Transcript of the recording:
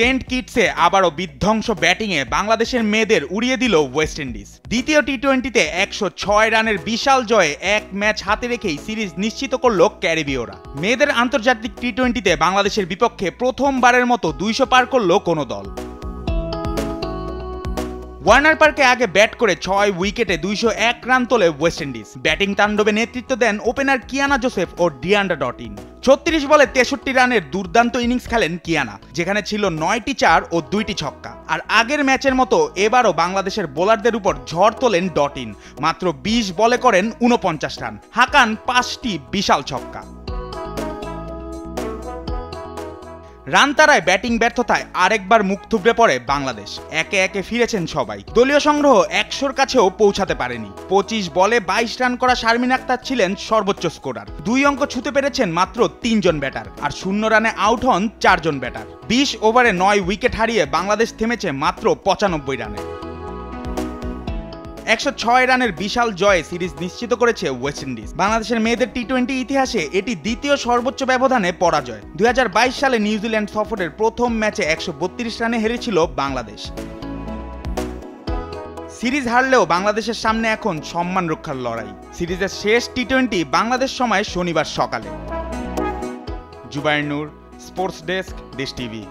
Saint কিটসে আবারও বিধ্বংস ব্যাটিংয়ে বাংলাদেশের মেয়েদের উড়িয়ে দিল ওয়েস্ট ইন্ডিজ। দ্বিতীয় টি-20তে 106 রানের বিশাল জয়ে এক ম্যাচ হাতে রেখেই সিরিজ নিশ্চিত করল ক্যারিবীয়রা। মেয়েদের আন্তর্জাতিক টি-20তে বাংলাদেশের বিপক্ষে প্রথমবারের মতো 200 পার করল কোনো দল। ওয়ার্নার পার্কে আগে ব্যাট করে 6 উইকেটে 201 রান তোলে ওয়েস্ট ইন্ডিজ। ব্যাটিং তাণ্ডবে নেতৃত্ব দেন ওপেনার কিয়ানা জোসেফ ও ডিয়ান্ড্রা ডটিন। 36 বলে 63 রানের দুর্দান্ত ইনিংস খেলেন কিয়ানা, যেখানে ছিল 9টি 4 ও 2টি ছক্কা। আর আগের ম্যাচের মতো এবারও বাংলাদেশের বোলারদের উপর ঝড় তোলেন ডটিন। মাত্র 20 বলে করেন 49 রান, হাঁকান 5টি বিশাল ছক্কা। রান তারায় ব্যাটিং ব্যর্থতায় আরেকবার মুখ থুবড়ে পড়ে বাংলাদেশ। একে একে ফিরেছেন সবাই। দলীয় সংগ্রহ 100-র কাছেও পৌঁছাতে পারেনি। 25 বলে 22 রান করা শারমিন আক্তার ছিলেন সর্বোচ্চ স্কোরার। 2 অঙ্ক ছুঁতে পেরেছেন মাত্র 3 জন ব্যাটার, আর 0 রানে আউট হন 4 জন ব্যাটার। 20 ওভারে 9 উইকেট হারিয়ে বাংলাদেশ থেমেছে মাত্র 95 রানে। 106 রানের বিশাল জয়ে সিরিজ নিশ্চিত করেছে ওয়েস্ট ইন্ডিজ। বাংলাদেশের মেয়েদের টি-20 ইতিহাসে এটি দ্বিতীয় সর্বোচ্চ ব্যবধানে পরাজয়। 2022 সালে নিউজিল্যান্ড সফরের প্রথম ম্যাচে 132 রানে হেরেছিল বাংলাদেশ। সিরিজ হারলেও বাংলাদেশের সামনে এখন সম্মান রক্ষার লড়াই। সিরিজের শেষ টি-20 বাংলাদেশ সময় শনিবার সকালে। জুবায়ের নূর, স্পোর্টস ডেস্ক, দেশ টিভি।